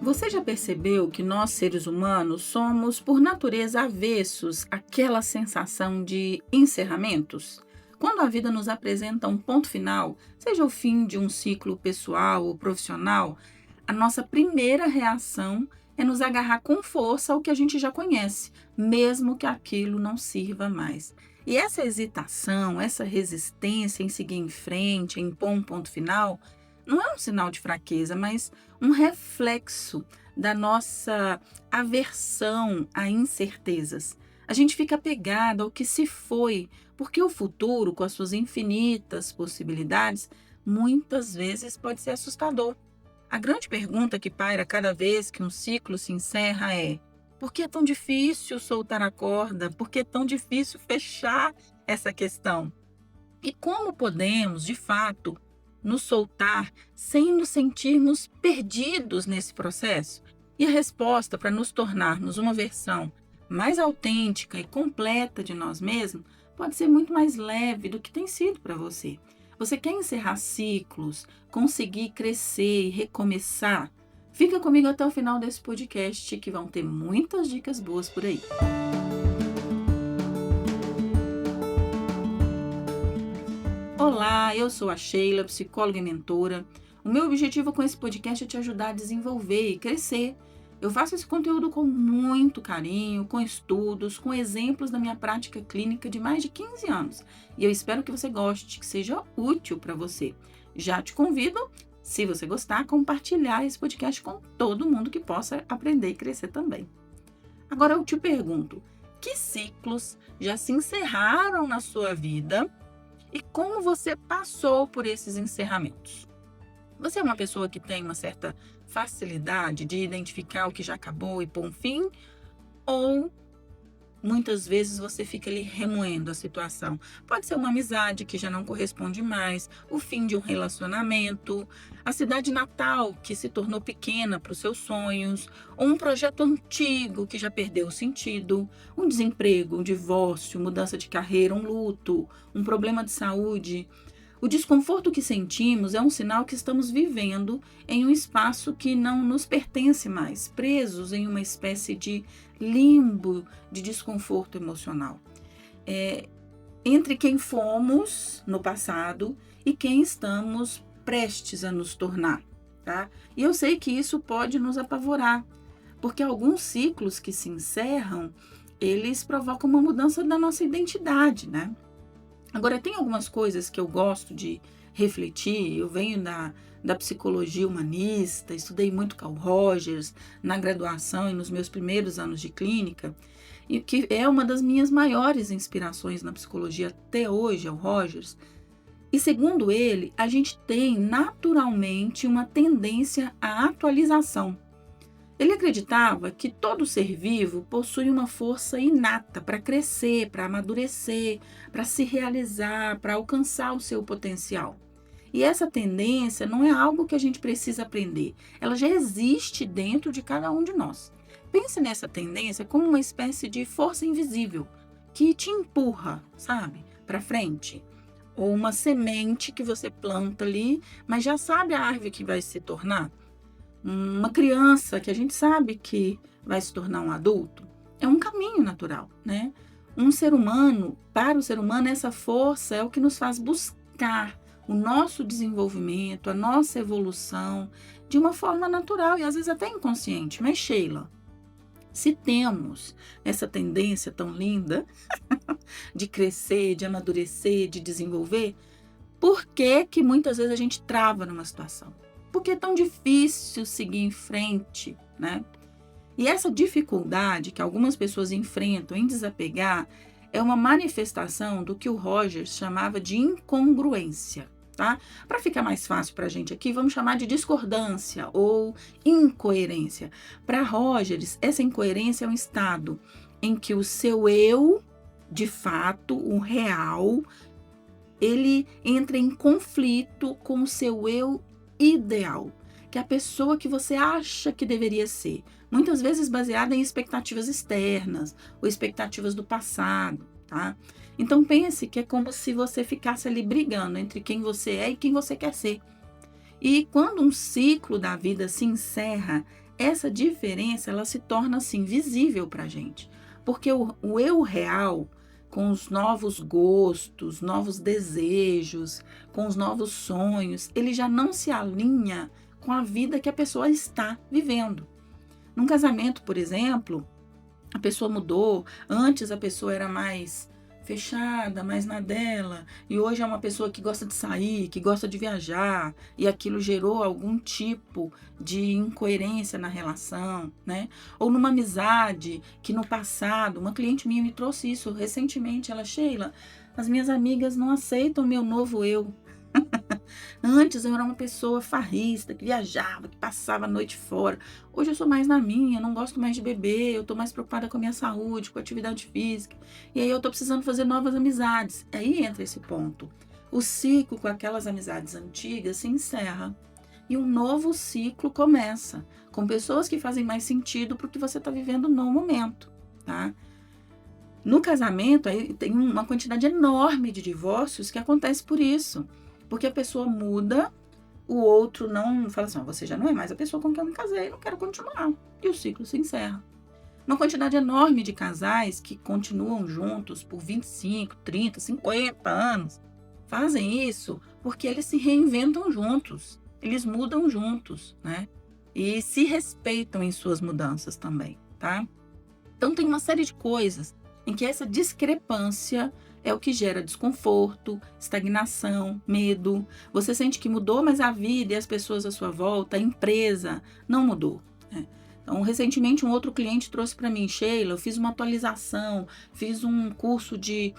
Você já percebeu que nós, seres humanos, somos, por natureza, avessos àquela sensação de encerramentos? Quando a vida nos apresenta um ponto final, seja o fim de um ciclo pessoal ou profissional, a nossa primeira reação é nos agarrar com força ao que a gente já conhece, mesmo que aquilo não sirva mais. E essa hesitação, essa resistência em seguir em frente, em pôr um ponto final, não é um sinal de fraqueza, mas um reflexo da nossa aversão a incertezas. A gente fica apegado ao que se foi, porque o futuro, com as suas infinitas possibilidades, muitas vezes pode ser assustador. A grande pergunta que paira cada vez que um ciclo se encerra é: por que é tão difícil soltar a corda? Por que é tão difícil fechar essa questão? E como podemos, de fato, nos soltar sem nos sentirmos perdidos nesse processo? E a resposta para nos tornarmos uma versão mais autêntica e completa de nós mesmos pode ser muito mais leve do que tem sido para você. Você quer encerrar ciclos, conseguir crescer e recomeçar? Fica comigo até o final desse podcast que vão ter muitas dicas boas por aí. Olá, eu sou a Sheila, psicóloga e mentora. O meu objetivo com esse podcast é te ajudar a desenvolver e crescer. Eu faço esse conteúdo com muito carinho, com estudos, com exemplos da minha prática clínica de mais de 15 anos. E eu espero que você goste, que seja útil para você. Já te convido, se você gostar, a compartilhar esse podcast com todo mundo que possa aprender e crescer também. Agora eu te pergunto, que ciclos já se encerraram na sua vida? E como você passou por esses encerramentos? Você é uma pessoa que tem uma certa facilidade de identificar o que já acabou e pôr um fim? Ou muitas vezes você fica ali remoendo a situação? Pode ser uma amizade que já não corresponde mais, o fim de um relacionamento, a cidade natal que se tornou pequena para os seus sonhos, ou um projeto antigo que já perdeu o sentido, um desemprego, um divórcio, mudança de carreira, um luto, um problema de saúde. O desconforto que sentimos é um sinal que estamos vivendo em um espaço que não nos pertence mais, presos em uma espécie de limbo de desconforto emocional. Entre quem fomos no passado e quem estamos prestes a nos tornar, tá? E eu sei que isso pode nos apavorar, porque alguns ciclos que se encerram, eles provocam uma mudança da nossa identidade, né? Agora, tem algumas coisas que eu gosto de refletir. Eu venho da psicologia humanista, estudei muito Carl Rogers na graduação e nos meus primeiros anos de clínica, e que é uma das minhas maiores inspirações na psicologia até hoje, é o Rogers. E segundo ele, a gente tem naturalmente uma tendência à atualização. Ele acreditava que todo ser vivo possui uma força inata para crescer, para amadurecer, para se realizar, para alcançar o seu potencial. E essa tendência não é algo que a gente precisa aprender, ela já existe dentro de cada um de nós. Pense nessa tendência como uma espécie de força invisível que te empurra, sabe, para frente. Ou uma semente que você planta ali, mas já sabe a árvore que vai se tornar. Uma criança que a gente sabe que vai se tornar um adulto, é um caminho natural, né? Um ser humano, para o ser humano, essa força é o que nos faz buscar o nosso desenvolvimento, a nossa evolução de uma forma natural e às vezes até inconsciente. Mas, Sheila, se temos essa tendência tão linda de crescer, de amadurecer, de desenvolver, por que que muitas vezes a gente trava numa situação? Porque é tão difícil seguir em frente, né? E essa dificuldade que algumas pessoas enfrentam em desapegar é uma manifestação do que o Rogers chamava de incongruência, tá? Para ficar mais fácil para a gente aqui, vamos chamar de discordância ou incoerência. Para Rogers, essa incoerência é um estado em que o seu eu, de fato, o real, ele entra em conflito com o seu eu ideal, que é a pessoa que você acha que deveria ser, muitas vezes baseada em expectativas externas ou expectativas do passado, tá? Então pense que é como se você ficasse ali brigando entre quem você é e quem você quer ser. E quando um ciclo da vida se encerra, essa diferença ela se torna assim visível para a gente. Porque o eu real, com os novos gostos, novos desejos, com os novos sonhos, ele já não se alinha com a vida que a pessoa está vivendo. Num casamento, por exemplo, a pessoa mudou. Antes a pessoa era mais fechada, mais na dela, e hoje é uma pessoa que gosta de sair, que gosta de viajar, e aquilo gerou algum tipo de incoerência na relação, né? Ou numa amizade que no passado, uma cliente minha me trouxe isso recentemente, ela, Sheila, as minhas amigas não aceitam o meu novo eu. Antes eu era uma pessoa farrista, que viajava, que passava a noite fora. Hoje eu sou mais na minha, não gosto mais de beber, eu tô mais preocupada com a minha saúde, com a atividade física. E aí eu tô precisando fazer novas amizades. Aí entra esse ponto. O ciclo com aquelas amizades antigas se encerra. E um novo ciclo começa, com pessoas que fazem mais sentido para o que você está vivendo no momento, tá? No casamento, aí tem uma quantidade enorme de divórcios que acontece por isso. Porque a pessoa muda, o outro não fala assim, você já não é mais a pessoa com quem eu me casei, não quero continuar. E o ciclo se encerra. Uma quantidade enorme de casais que continuam juntos por 25, 30, 50 anos, fazem isso porque eles se reinventam juntos, eles mudam juntos, né? E se respeitam em suas mudanças também, tá? Então tem uma série de coisas em que essa discrepância é o que gera desconforto, estagnação, medo. Você sente que mudou, mas a vida e as pessoas à sua volta, a empresa, não mudou, né? Então, recentemente, um outro cliente trouxe para mim, Sheila, eu fiz uma atualização, fiz um curso de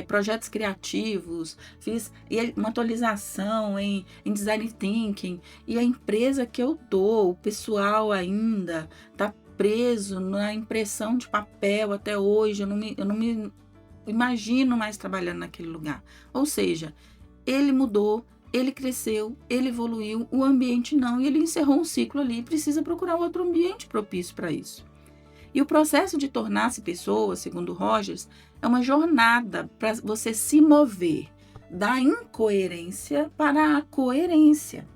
projetos criativos, fiz uma atualização em design thinking, e a empresa que eu tô, o pessoal ainda está preso na impressão de papel até hoje, eu não me imagino mais trabalhando naquele lugar. Ou seja, ele mudou, ele cresceu, ele evoluiu, o ambiente não, e ele encerrou um ciclo ali e precisa procurar outro ambiente propício para isso. E o processo de tornar-se pessoa, segundo Rogers, é uma jornada para você se mover da incoerência para a coerência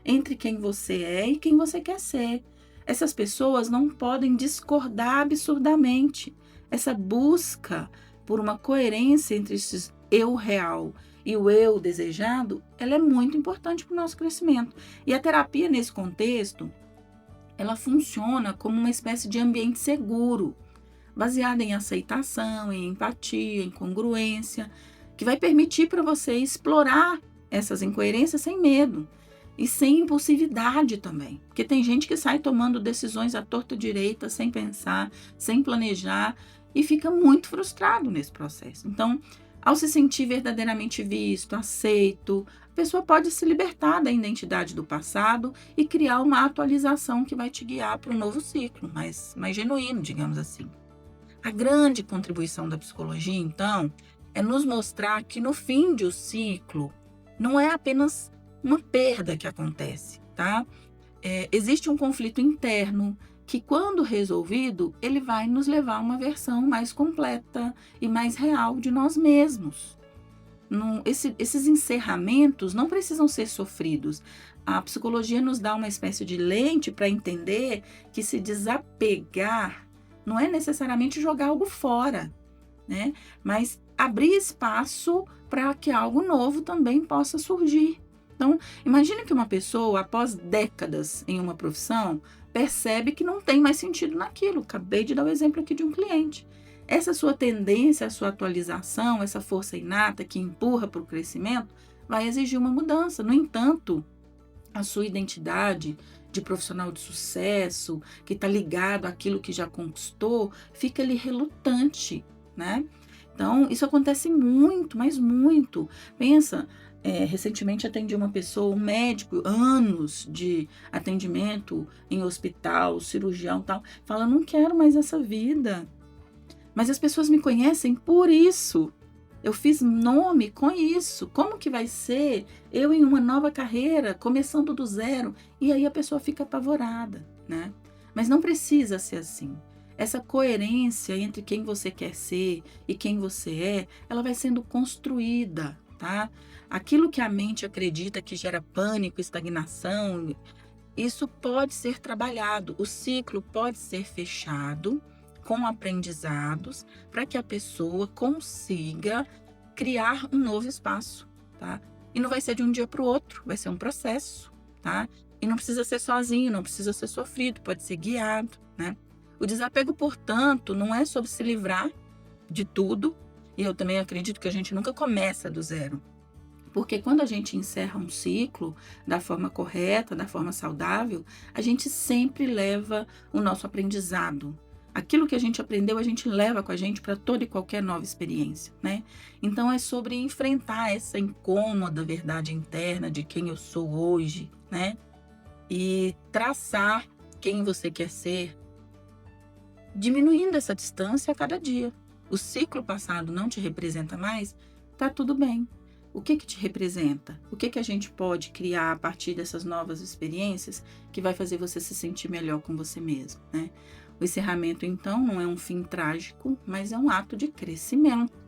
entre quem você é e quem você quer ser. Essas pessoas não podem discordar absurdamente. Essa busca por uma coerência entre esse eu real e o eu desejado, ela é muito importante para o nosso crescimento. E a terapia, nesse contexto, ela funciona como uma espécie de ambiente seguro, baseada em aceitação, em empatia, em congruência, que vai permitir para você explorar essas incoerências sem medo e sem impulsividade também. Porque tem gente que sai tomando decisões à torta direita, sem pensar, sem planejar, e fica muito frustrado nesse processo. Então, ao se sentir verdadeiramente visto, aceito, a pessoa pode se libertar da identidade do passado e criar uma atualização que vai te guiar para um novo ciclo, mais genuíno, digamos assim. A grande contribuição da psicologia, então, é nos mostrar que no fim de um ciclo não é apenas uma perda que acontece, tá? Existe um conflito interno que, quando resolvido, ele vai nos levar a uma versão mais completa e mais real de nós mesmos. Esses encerramentos não precisam ser sofridos. A psicologia nos dá uma espécie de lente para entender que se desapegar não é necessariamente jogar algo fora, né? Mas abrir espaço para que algo novo também possa surgir. Então, imagine que uma pessoa, após décadas em uma profissão, percebe que não tem mais sentido naquilo. Acabei de dar o exemplo aqui de um cliente. Essa sua tendência, a sua atualização, essa força inata que empurra para o crescimento, vai exigir uma mudança. No entanto, a sua identidade de profissional de sucesso, que está ligado àquilo que já conquistou, fica ali relutante, né? Então, isso acontece muito, mas muito. Pensa, recentemente atendi uma pessoa, um médico, anos de atendimento em hospital, cirurgião e tal, fala, não quero mais essa vida. Mas as pessoas me conhecem por isso. Eu fiz nome com isso. Como que vai ser eu em uma nova carreira, começando do zero? E aí a pessoa fica apavorada, né? Mas não precisa ser assim. Essa coerência entre quem você quer ser e quem você é, ela vai sendo construída, tá? Aquilo que a mente acredita que gera pânico, estagnação, isso pode ser trabalhado. O ciclo pode ser fechado com aprendizados para que a pessoa consiga criar um novo espaço, tá? E não vai ser de um dia para o outro, vai ser um processo, tá? E não precisa ser sozinho, não precisa ser sofrido, pode ser guiado, né? O desapego, portanto, não é sobre se livrar de tudo, e eu também acredito que a gente nunca começa do zero. Porque quando a gente encerra um ciclo da forma correta, da forma saudável, a gente sempre leva o nosso aprendizado. Aquilo que a gente aprendeu, a gente leva com a gente para toda e qualquer nova experiência, né? Então é sobre enfrentar essa incômoda verdade interna de quem eu sou hoje, né? E traçar quem você quer ser, diminuindo essa distância a cada dia. O ciclo passado não te representa mais, tá tudo bem. O que te representa? O que a gente pode criar a partir dessas novas experiências que vai fazer você se sentir melhor com você mesmo, né? O encerramento, então, não é um fim trágico, mas é um ato de crescimento.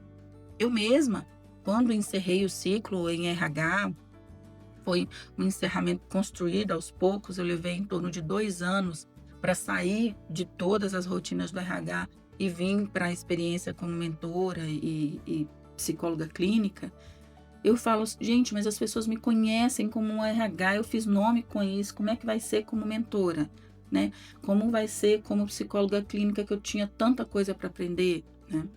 Eu mesma, quando encerrei o ciclo em RH, foi um encerramento construído aos poucos. Eu levei em torno de 2 anos para sair de todas as rotinas do RH e vir para a experiência como mentora e psicóloga clínica. Eu falo, gente, mas as pessoas me conhecem como um RH, eu fiz nome com isso, como é que vai ser como mentora, né? Como vai ser como psicóloga clínica, que eu tinha tanta coisa para aprender, né?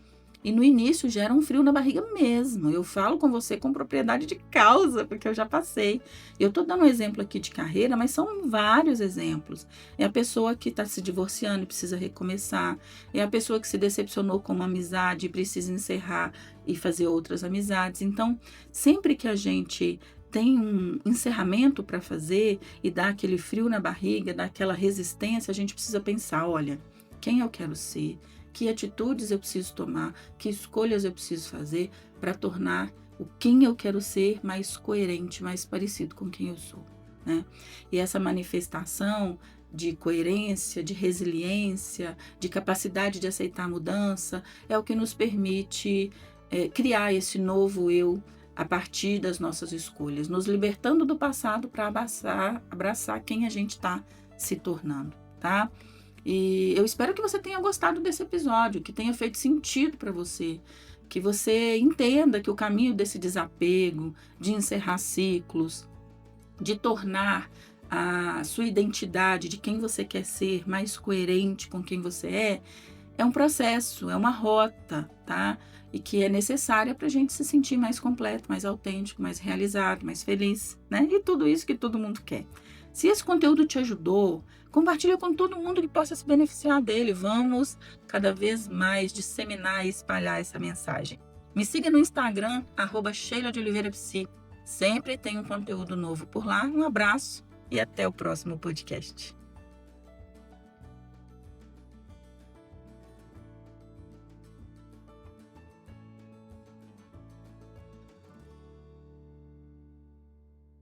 E no início gera um frio na barriga mesmo. Eu falo com você com propriedade de causa, porque eu já passei. Eu estou dando um exemplo aqui de carreira, mas são vários exemplos. É a pessoa que está se divorciando e precisa recomeçar. É a pessoa que se decepcionou com uma amizade e precisa encerrar e fazer outras amizades. Então, sempre que a gente tem um encerramento para fazer e dá aquele frio na barriga, dá aquela resistência, a gente precisa pensar, olha, quem eu quero ser? Que atitudes eu preciso tomar, que escolhas eu preciso fazer para tornar o quem eu quero ser mais coerente, mais parecido com quem eu sou, né? E essa manifestação de coerência, de resiliência, de capacidade de aceitar a mudança, é o que nos permite criar esse novo eu a partir das nossas escolhas, nos libertando do passado para abraçar quem a gente está se tornando, tá? E eu espero que você tenha gostado desse episódio, que tenha feito sentido para você, que você entenda que o caminho desse desapego, de encerrar ciclos, de tornar a sua identidade de quem você quer ser mais coerente com quem você é um processo, é uma rota, tá? E que é necessária para a gente se sentir mais completo, mais autêntico, mais realizado, mais feliz, né? E tudo isso que todo mundo quer. Se esse conteúdo te ajudou, compartilha com todo mundo que possa se beneficiar dele. Vamos cada vez mais disseminar e espalhar essa mensagem. Me siga no Instagram, @SheilaDeOliveiraPsi. Sempre tem um conteúdo novo por lá. Um abraço e até o próximo podcast.